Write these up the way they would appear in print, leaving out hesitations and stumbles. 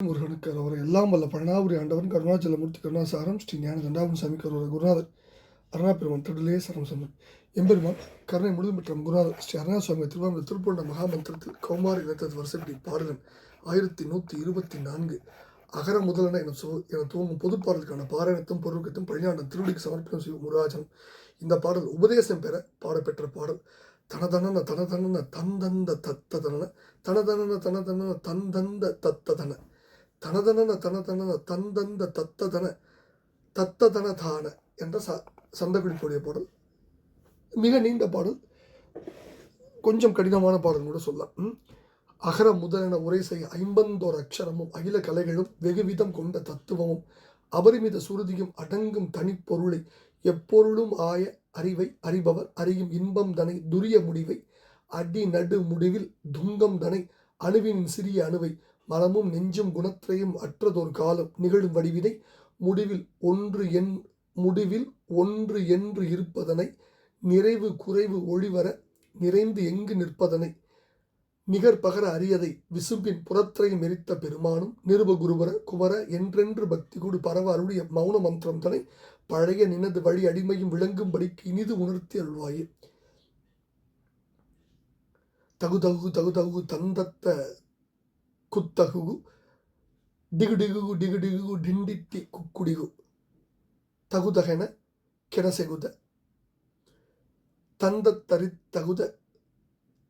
முருகனுக்கு அவரை எல்லாம் வல்ல பழனாபுரி ஆண்டவன் கருணாச்சலமூர்த்தி கருணாசாரம் ஸ்ரீ ஞான தண்டாபன் சாமி கருவர குருநாதர் அருணாபெருமான் திருடலே சரம் சந்தன் எம்பெருமான் கருணை முழுதும் பெற்ற குருநாதர் ஸ்ரீ அருணாசுவாமி திருவாரூர் திருப்பூண்ட மகாமந்திரத்தில் கௌமாரி இனத்தது வருஷப்படி பாடலன் 1124 அகர முதலன என துவங்கும் பொது பாடலுக்கான பாராயணத்தும் பொருளுக்கத்தும் பழியாண்டம் திருவடிக்கு சமர்ப்பணம் செய்யும் முருகாஜனம். இந்த பாடல் உபதேசம் பெற பாடப்பெற்ற பாடல். தனதன தனதன தந்தந்த தத்ததன தனதன தனதன தந்தந்த தத்ததன தனதன தனதன தந்தந்த தத்ததன தத்ததனதான என்ற சந்தகுடிக்கூடிய பாடல். மிக நீண்ட பாடல், கொஞ்சம் கடினமான பாடல் கூட சொல்லலாம். அகர முதலென உரை செய்ய 51 அக்ஷரமும் அகில கலைகளும் வெகுவிதம் கொண்ட தத்துவமும் அபரிமித சுருதியும் அடங்கும் தனிப்பொருளை எப்பொருளும் ஆய அறிவை அறிபவர் அறியும் இன்பம் தனை துரிய முடிவை அடி நடு முடிவில் துங்கம் தனை அணுவின் சிறிய அணுவை மனமும் நெஞ்சும் குணத்திரையும் அற்றதொரு காலம் நிகழும் வடிவினை முடிவில் ஒன்று என்று இருப்பதனை நிறைவு குறைவு ஒளிவர நிறைந்து எங்கு நிற்பதனை நிகர் பகர அறியதை விசும்பின் புறத்திரையும் எரித்த பெருமானும் நிருப குருவர குமர என்றென்று பக்தி கூடு பரவ அருளிய மௌன மந்திரம் தனை பழைய நினது வழி அடிமையும் விளங்கும்படிக்கு இனிது உணர்த்தி அருள்வாயே. தகு தகு தகு தகு தந்தத்த குத்தகு டிகுடிகு டிகுடிகு டிண்டிட்டி குக்குடிகு தகுதகென கெனசெகுத தந்த தரித்தகுத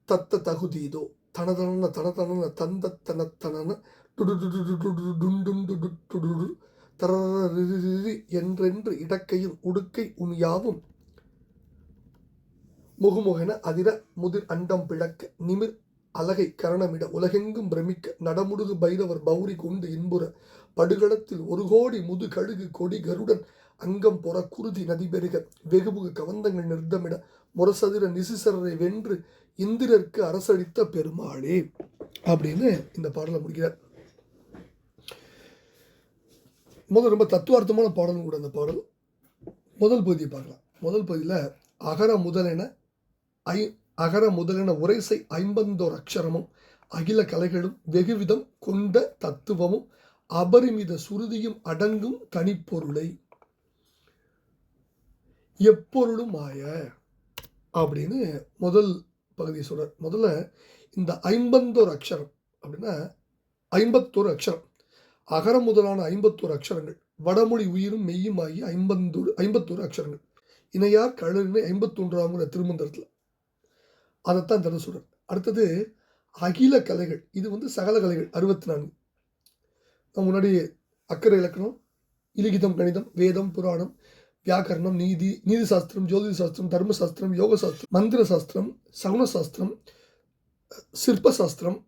தத்த தகுதீதோ தனதன தனதன தந்தத்தனத்தன டுடுடுடுடுடுடுடுடுடுடு தரரி என்றென்று இடக்கையும் உடுக்கை உணியாவும் முகுமுகென அதிர முதிர் அண்டம் பிளக்க நிமிர் அலகை கரணமிட உலகெங்கும் பிரமிக்க நடமுடுகு பைரவர் பௌரி கொண்டு இன்புற படுகளத்தில் 1 கோடி முது கழுகு கொடி கருடன் அங்கம் பொற குருதி நதி பெருக வெகுமுக கவந்தங்கள் நிறுத்தமிட முரசதிர நிசிசரரை வென்று இந்திரருக்கு அரசளித்த பெருமாளே அப்படின்னு இந்த பாடலை முடிக்கிறார். ரொம்ப தத்துவார்த்தமான பாடலும் கூட அந்த பாடல். முதல் பகுதியை பார்க்கலாம். முதல் பகுதியில் அகர முதலென உரைசை 51 அக்ஷரமும் அகில கலைகளும் வெகுவிதம் கொண்ட தத்துவமும் அபரிமித சுருதியும் அடங்கும் தனிப்பொருளை எப்பொருளும் ஆய அப்படின்னு முதல் பகுதியை சொல்றார். முதல்ல இந்த 51 அக்ஷரம் அப்படின்னா 51 அக்ஷரம், அகர முதலான 51 அக்ஷரங்கள், வடமொழி உயிரும் மெய்யும் ஆகிய 51 அக்ஷரங்கள், இணையார் கழறினை 51ஆம் திருமந்திரத்தில் அதைத்தான் தர சொல்றார். அடுத்தது அகில கலைகள், இது சகல கலைகள் 64. முன்னாடி அக்கறை இலக்கணம், இலிகிதம், கணிதம், வேதம், புராணம், வியாக்கரணம், நீதி சாஸ்திரம், ஜோதிட சாஸ்திரம், தர்ம சாஸ்திரம், யோக சாஸ்திரம், மந்திர சாஸ்திரம், சகுன சாஸ்திரம், சிற்ப சாஸ்திரம்,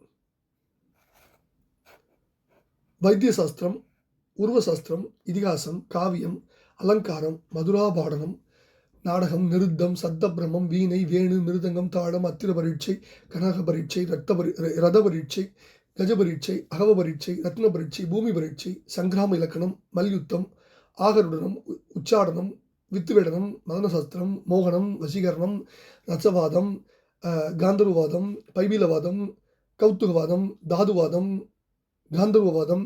வைத்திய சாஸ்திரம், உருவ சாஸ்திரம், இதிகாசம், காவியம், அலங்காரம், மதுராபாடனம், நாடகம், நிருத்தம், சத்த பிரம்மம், வீணை, வேணு, மிருதங்கம், தாளம், அத்திர பரீட்சை, கனக பரீட்சை, ரத பரீட்சை, கஜ பரீட்சை, அகவ பரீட்சை, ரத்ன பரீட்சை, பூமி பரீட்சை, சங்கிராம இலக்கணம், மல்யுத்தம், ஆகருடனம், உச்சாடனம், வித்துவேடனம், மதனசாஸ்திரம், மோகனம், வசீகரணம், ரசவாதம், காந்தர்வாதம், பைபீலவாதம், கௌத்துகவாதம், தாதுவாதம், காந்தர்வவாதம்,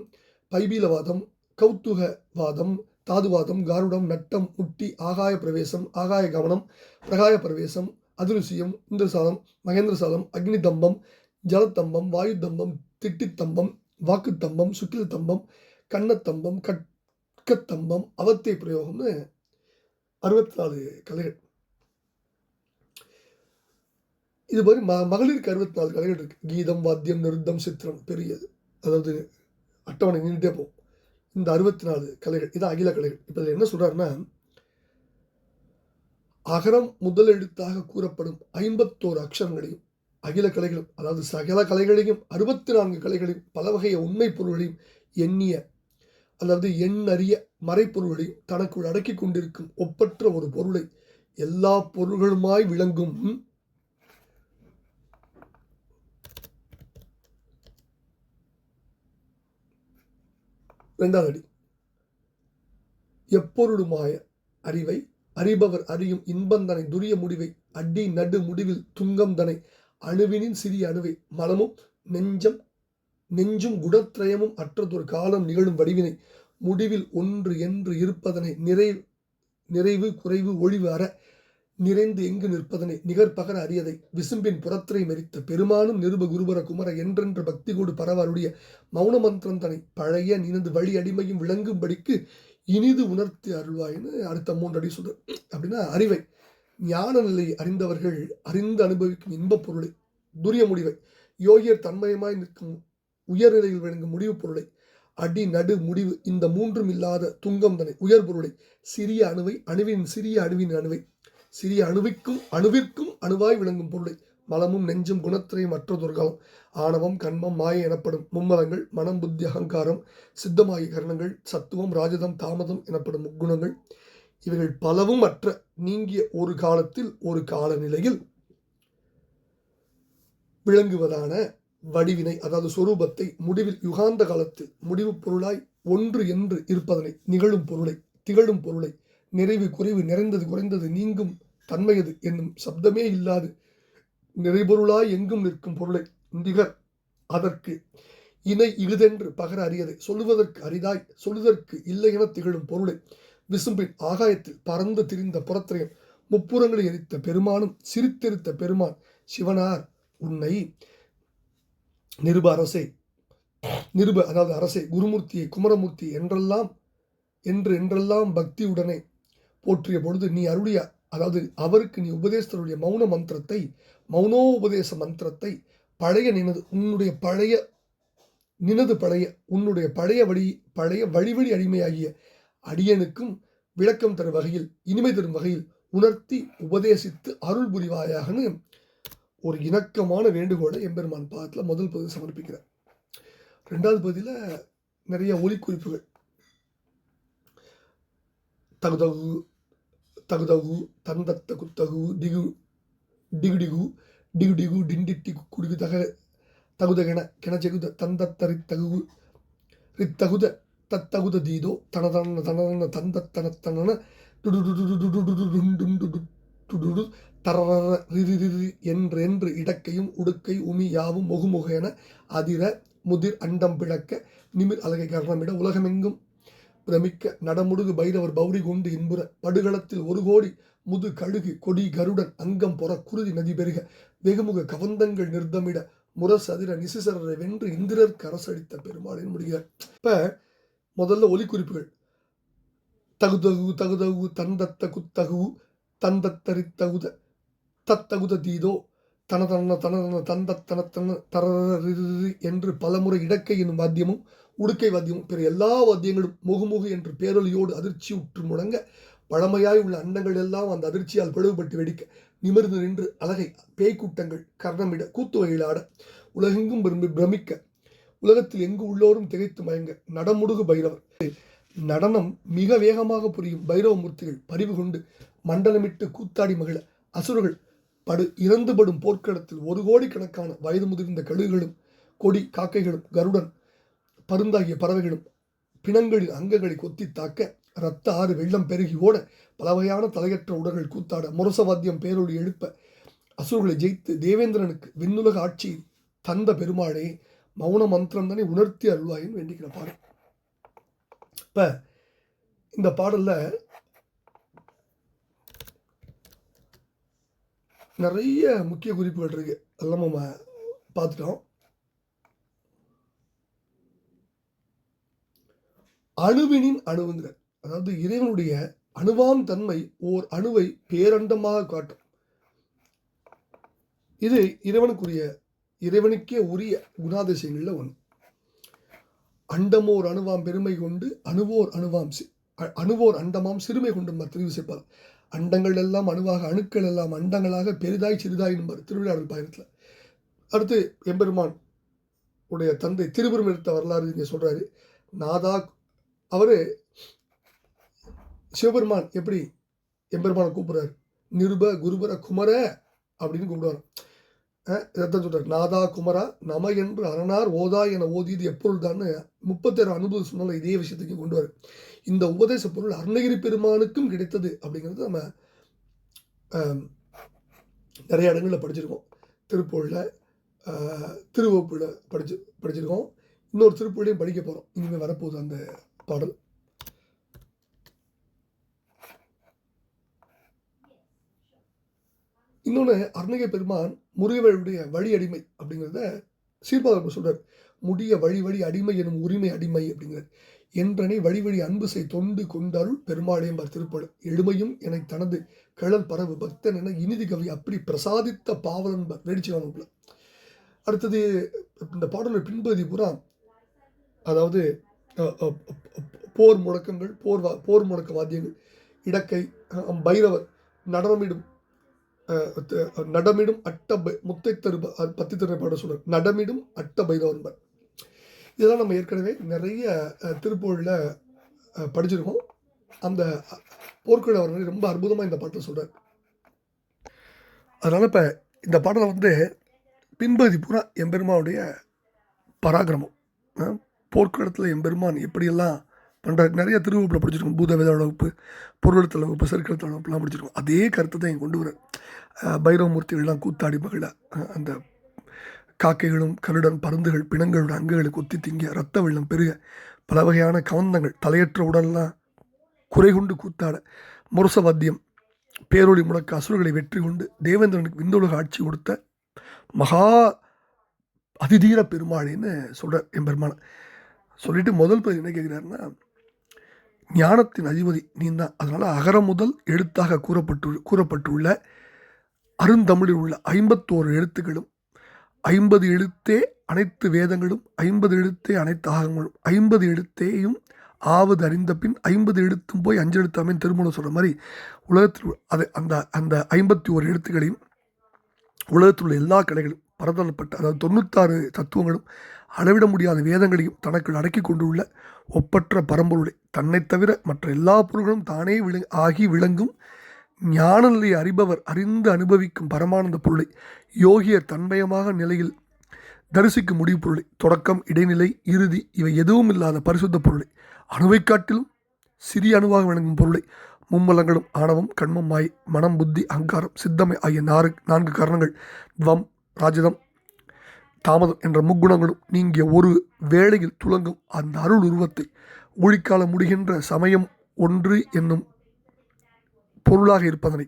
பைபீலவாதம், கௌத்துகவாதம், தாதுவாதம், காருடம், நட்டம், முட்டி, ஆகாய பிரவேசம், ஆகாய கவனம், பிரகாய பிரவேசம், அதிருசியம், இந்திரசாலம், மகேந்திரசாலம், அக்னி தம்பம், ஜலத்தம்பம், வாயு தம்பம், திட்டித்தம்பம், வாக்குத்தம்பம், சுக்கிலத்தம்பம், கண்ணத்தம்பம், கட்கத்தம்பம், அவத்திய பிரயோகம்னு 64 கலைகள். இது மாதிரி மகளிருக்கு 64 கலைகள் இருக்கு. கீதம், வாத்தியம், நிருத்தம், சித்திரம், பெரியது, அதாவது அட்டவணை நின்றுட்டே போகும். இந்த 64 கலைகள் இது அகில கலைகள். இப்போ இதில் என்ன சொல்றாருன்னா, அகரம் முதல் எழுத்தாக கூறப்படும் 51 அக்ஷரங்களையும் அகில கலைகளும், அதாவது சகல கலைகளையும் 64 கலைகளையும் பல வகைய உண்மை பொருள்களையும் எண்ணிய, அதாவது எண்ணறிய மறைப்பொருள்களையும் தனக்குள் அடக்கி கொண்டிருக்கும் ஒப்பற்ற ஒரு பொருளை எல்லா பொருள்களுமாய் விளங்கும் இரண்டாவது அடி எப்பொருளுமாய அறிவை அறிபவர் அறியும் இன்பந்தனை துரிய முடிவை அடி நடு முடிவில் துங்கம் தனை அணுவினின் சிறிய அணுவை மனமும் நெஞ்சம் நெஞ்சும் குணத்ரயமும் அற்றதொரு காலம் நிகழும் வடிவினை முடிவில் ஒன்று என்று இருப்பதனை நிறைவு குறைவு ஒழிவு அற நிறைந்து எங்கு நிற்பதனை நிகர்பகர அறியதை விசும்பின் புறத்திரை மெரித்த பெருமானும் நிருப குருபர குமர என்றென்ற பக்தி கொடு பரவருடைய மௌன மந்திரம் தனை பழைய நினது வழி அடிமையும் விளங்கும்படிக்கு இனிது உணர்த்தி அருள்வாயின்னு அடுத்த 3 அடி சொல்ற. அப்படின்னா அறிவை ஞான நிலை அறிந்தவர்கள் அறிந்து அனுபவிக்கும் இன்பப் பொருளை, துரிய முடிவை, யோகியர் தன்மயமாய் நிற்கும் உயர்நிலையில் விளங்கும் முடிவு பொருளை, அடி நடு முடிவு இந்த 3ம் இல்லாத துங்கம் தனை உயர் பொருளை, சிறிய அணுவை அணுவின் சிறிய அணுவின் அணுவை, சிறிய அணுவிற்கும் அணுவாய் விளங்கும் பொருளை, மலமும் நெஞ்சும் குணத்திரையும் மற்றதொரு காலம், ஆணவம் கண்மம் மாயை எனப்படும் மும்மலங்கள், மனம் புத்தி அகங்காரம் சித்தமாகிய கரணங்கள், சத்துவம் ராஜதம் தாமதம் எனப்படும் முக்குணங்கள், இவைகள் பலவும் அற்ற நீங்கிய ஒரு காலத்தில் ஒரு காலநிலையில் விளங்குவதான வடிவினை, அதாவது சொரூபத்தை முடிவில் யுகாந்த காலத்தில் முடிவு பொருளாய் ஒன்று என்று இருப்பதனை நிகழும் பொருளை, திகழும் பொருளை, நிறைவு குறைவு நிறைந்தது குறைந்தது நீங்கும் தன்மையது என்னும் சப்தமே இல்லாது நிறைபொருளாய் எங்கும் நிற்கும் பொருளை, நிகர் அதற்கு இணை இகுதென்று பகர அறியதை, சொல்லுவதற்கு அரிதாய் சொல்லுதற்கு இல்லை என திகழும் பொருளை, விசும்பின் ஆகாயத்தில் பறந்து திரிந்த புறத்திரையும் முப்புறங்களை எரித்த பெருமானும் சிரித்தெரித்த பெருமான் சிவனார் உன்னை நிருப அரசே, நிருப அதாவது அரசே, குருமூர்த்தியை குமரமூர்த்தி என்றெல்லாம் பக்தியுடனே போற்றிய பொழுது நீ அருளிய, அதாவது அவருக்கு நீ உபதேசருடைய மௌனோபதேச மந்திரத்தை பழைய பழைய வழிவழி அடிமையாகிய அடியனுக்கும் விளக்கம் தரும் வகையில் இனிமை தரும் வகையில் உணர்த்தி உபதேசித்து அருள் புரிவாயாகனு ஒரு இணக்கமான வேண்டுகோளை எம்பெருமான் பாதத்தில் முதல் பகுதி சமர்ப்பிக்கிறார். 2வது பகுதியில் நிறைய ஒலிக்குறிப்புகள், தகுதகு தகுதகு தந்தத்த குத்தகு டிகுடிகு டிகுடிகு டிண்டிட்டி குடிகு தகுதகென கெனச்செகுத தந்தத்தரித்தகு ரித்தகுத தத்தகுத தீதோ தனதன தனதன தந்தத்தனத்தன தரர ரிரி என்றென்று இடக்கையும் உடுக்கை உமி யாவும் முகுமுக என அதிர முதிர் அண்டம் பிழக்க நிமிர் அலகை கரணமிட உலகமெங்கும் பிரமிக்க நடமுடுகு பைரவர் பௌரி கொண்டு இன்புற படுகளத்தில் 1 கோடி முது கழுகு கொடி கருடன் அங்கம் பொற குருதி நதி பெருக வெகுமுக கவந்தங்கள் நிர்தமிட முரசதிர நிசிசரரை வென்று இந்திரருக்கு அரசளித்த பெருமாளின் முடிகிறார். இப்ப முதல்ல ஒலிக்குறிப்புகள், தகுதகு தகுதகு தந்தத்த குத்தகு தந்தத்தரித்தகுத தத்தகுத தீதோ தனதன தனதன தந்தத்தனத்தன தரரி என்று பலமுறை இடக்கை என்னும் வாத்தியமும் உடுக்கை வாத்தியமும் பிற எல்லா வாத்தியங்களும் முகுமுகு என்று பேரொலியோடு அதிர்ச்சி உற்று முழங்க பழமையாய் உள்ள அண்டங்கள் எல்லாம் அந்த அதிர்ச்சியால் பிளவுபட்டு வெடிக்க நிமிர்ந்து நின்று அழகை பேய்க்கூட்டங்கள் கர்ணமிட கூத்து வகையிலாட உலகெங்கும் பிரமிக்க உலகத்தில் எங்கு உள்ளோரும் திகைத்து மயங்க நடமுடுகு பைரவர் நடனம் மிக வேகமாக புரியும் பைரவ மூர்த்திகள் பரிவு கொண்டு மண்டலமிட்டு கூத்தாடி மகிழ அசுரர்கள் இறந்துபடும் போர்க்களத்தில் 1 கோடி கணக்கான வயது முதிர்ந்த கழுகுகளும் கொடி காக்கைகளும் கருடன் பருந்தாகிய பறவைகளும் பிணங்களின் அங்கங்களை கொத்தி தாக்க இரத்த ஆறு வெள்ளம் பெருகி ஓட பலவகையான தலையற்ற உடல்கள் கூத்தாட முரசவாத்தியம் பேரொழி எழுப்ப அசுரர்களை ஜெயித்து தேவேந்திரனுக்கு விண்ணுலக ஆட்சி தந்த பெருமாளே மௌன மந்திரம் தானே உணர்த்தி அருள்வாயின்னு வேண்டிக்கிற பாடல். இப்ப இந்த பாடல்ல நிறைய முக்கிய குறிப்புகள் இருக்கு, அதெல்லாம் நம்ம பார்த்துட்டோம். அணுவினின் அணுவுங்கிற, அதாவது இறைவனுடைய அணுவாம் தன்மை ஓர் அணுவை பேரண்டமாக காட்டும். இது இறைவனுக்கே உரிய குணாதிசயங்கள்ல ஒன்று. அண்டமோர் அணுவாம் பெருமை கொண்டு அணுவோர் அண்டமாம் சிறுமை கொண்டு தெரிவு செய்ப்பார். அண்டங்கள் எல்லாம் அணுவாக அணுக்கள் எல்லாம் அண்டங்களாக பெரிதாய் சிறிதாய் என்பார் திருவிழாடல் பயணத்தில். அடுத்து எம்பெருமான் உடைய தந்தை திருபுரம் எடுத்த வரலாறு இங்கே சொல்றாரு. நாதா அவரு சிவபெருமான் எப்படி எம்பெருமானை கூப்பிடுறாரு, நிருப குருபர குமர அப்படின்னு கூப்பிடுவார். இதைத்தான் சொல்றாரு, நாதா குமரா நம என்று அரணார் ஓதா என ஓதியது எப்பொருள்தான்னு 36 அனுபவம் சொன்னால இதே விஷயத்துக்கு கொண்டு வர. இந்த உபதேச பொருள் அருணகிரி பெருமானுக்கும் கிடைத்தது அப்படிங்கிறது நம்ம நிறைய இடங்களில் படிச்சிருக்கோம். திருப்பூரில் திருவப்புல படிச்சிருக்கோம். இன்னொரு திருப்புகழையும் படிக்க போகிறோம். இனிமேல் வரப்போகுது அந்த பாடல். இன்னொன்று, அருணகிரி பெருமான் முருகவேளுடைய வழி அடிமை அப்படிங்கிறத சீர்பாதர் சொல்கிறார். முடிய வழி வழி அடிமை எனும் உரிமை அடிமை அப்படிங்கிறார். என்றனை வழி வழி அன்பு செய் தொண்டு கொண்டருள் பெருமாளேம்பார் திருப்பாடல். எழுமையும் என தனது கிழல் பரவு பக்தன் என இனிதி கவி அப்படி பிரசாதித்த பாவலன்பர் வேடிச்சிவானக்குள்ள. அடுத்தது இந்த பாடலோட பின்பகுதி பூரா, அதாவது போர் முழக்கங்கள், போர் முழக்க வாத்தியங்கள், இடக்கை, பைரவர், நடமிடும் அட்ட முத்தை தரு பத்தி தருணை பாட சொல்றார். நடமிடும் அட்ட பைரவன்பர். இதெல்லாம் நம்ம ஏற்கனவே நிறைய திருப்புகழில் படிச்சிருக்கோம். அந்த போர்க்குழ வர்ணனை ரொம்ப அற்புதமாக இந்த பாட்டில் சொல்கிறார். அதனால் இப்போ இந்த பாடலை பின்பகுதி பூரா எம்பெருமானுடைய பராக்கிரமம், போர்க்களத்தில் எம்பெருமான் எப்படியெல்லாம் பண்ணுற நிறைய திருவகுப்பில் படிச்சிருக்கோம். பூத வேத வகுப்பு, பொருளெழுத்தல் வகுப்பு, செருக்கெழுத்தல் வகுப்புலாம் படிச்சிருக்கோம். அதே கருத்தை தான் இங்கே கொண்டு வர பைரவமூர்த்திகள்லாம் கூத்தாடி மகிழ, அந்த காக்கைகளும் கருடன் பருந்துகள் பிணங்களோட அங்குகளை கொத்தி திங்க, ரத்த வெள்ளம் பெருக, பல வகையான கவந்தங்கள், தலையற்ற உடல்லாம் குறை கொண்டு கூத்தாட, முரச வாத்தியம், பேரொளி முழக்க, அசுரர்களை வெற்றி கொண்டு தேவேந்திரனுக்கு விந்துலக ஆட்சி கொடுத்த மகா அதிதீர பெருமாளின்னு சொல்கிறார் எம்பெருமான. சொல்லிட்டு முதல் பகுதி என்ன கேட்குறாருன்னா, ஞானத்தின் அதிபதி நீ தான். அதனால் அகர முதல் எழுத்தாக கூறப்பட்டுள்ள அருந்தமிழில் உள்ள 51 எழுத்துக்களும், 50 எழுத்தே அனைத்து வேதங்களும், 50 எழுத்தே அனைத்து ஆகங்களும், 50 எழுத்தேயும் ஆவது அறிந்த பின் 50 எழுத்தும் போய் 5 எழுத்தாமே திருமூலம் சொல்கிற மாதிரி உலகத்தில் அந்த 51 எழுத்துக்களையும் உலகத்தில் உள்ள எல்லா கலைகளும் பரதப்பட்ட, அதாவது 96 தத்துவங்களும் அளவிட முடியாத வேதங்களையும் தனக்குள் அடக்கி கொண்டுள்ள ஒப்பற்ற பரம்பொருளை, தன்னை தவிர மற்ற எல்லா பொருள்களும் தானே ஆகி விளங்கும் ஞான நிலையை அறிபவர் அறிந்து அனுபவிக்கும் பரமானந்த பொருளை, யோகியர் தன்மயமாக நிலையில் தரிசிக்கும் முடிவு பொருளை, தொடக்கம் இடைநிலை இறுதி இவை எதுவும் இல்லாத பரிசுத்த பொருளை, அணுவை காட்டிலும் சிறிய அணுவாக விளங்கும் பொருளை, மும்மலங்களும் ஆணவம் கண்மம் மாய் மனம் புத்தி அகங்காரம் சித்தமை ஆகிய 4 காரணங்கள், துவம் ராஜதம் தாமதம் என்ற முக்குணங்களும் நீங்கிய ஒரு வேளையில் துலங்கும் அந்த அருள் உருவத்தை, ஊழிக்கால முடிகின்ற சமயம் ஒன்று என்னும் பொருளாக இருப்பதனை,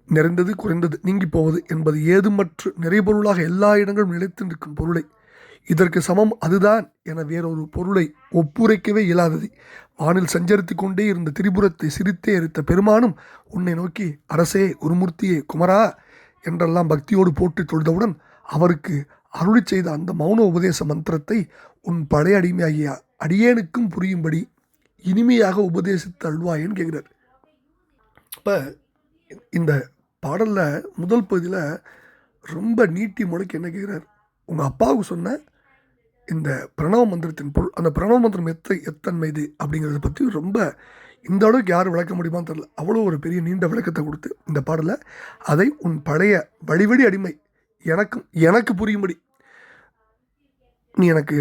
நிறைந்தது குறைந்தது நீங்கி போவது என்பது ஏதுமற்று நிறைபொருளாக எல்லா இடங்களும் நிலைத்து நிற்கும் பொருளை, இதற்கு சமம் அதுதான் என வேறொரு பொருளை ஒப்புரைக்கவே இயலாதது, வானில் சஞ்சரித்து கொண்டே இருந்த திரிபுரத்தை சிரித்தே எரித்த பெருமானும் உன்னை நோக்கி அரசே குருமூர்த்தியே குமரா என்றெல்லாம் பக்தியோடு போற்றி தொழுதவுடன் அவருக்கு அருளி செய்த அந்த மௌன உபதேச மந்திரத்தை உன் பழைய அடிமையாகிய அடியேனுக்கும் புரியும்படி இனிமையாக உபதேசித்து அல்வாயன்னு கேட்குறார். இப்போ இந்த பாடலில் முதல் பகுதியில் ரொம்ப நீட்டி முளைக்கு என்ன கேட்குறார், உங்கள் அப்பாவுக்கு சொன்ன இந்த பிரணவ மந்திரத்தின் பொருள், அந்த பிரணவ மந்திரம் எத்தன்மைது அப்படிங்கிறத பற்றி ரொம்ப இந்த அளவுக்கு யார் விளக்க முடியுமான்னு தெரில, அவ்வளோ ஒரு பெரிய நீண்ட விளக்கத்தை கொடுத்து இந்த பாடலில் அதை உன் பழைய வழிவழி அடிமை எனக்கு புரியும்படி நீ எனக்கு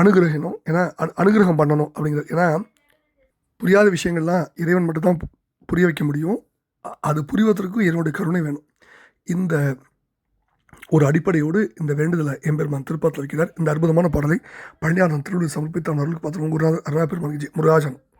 அனுகிரகணும், ஏன்னா அனுகிரகம் பண்ணணும் அப்படிங்கிறது. ஏன்னா புரியாத விஷயங்கள்லாம் இறைவன் மட்டும்தான் புரிய வைக்க முடியும். அது புரிவதற்கும் இறைவனுடைய கருணை வேணும். இந்த ஒரு அடிப்படையோடு இந்த வேண்டுதலை எம்பெருமான் திருப்பாத்தில் வைக்கிறார். இந்த அற்புதமான பாடலை பழனியாளன் திருவள்ளுவர் சமர்ப்பித்த அவர்களுக்கு பார்த்து குருநாதர் அருணா பெருமான் முருகாஜன்.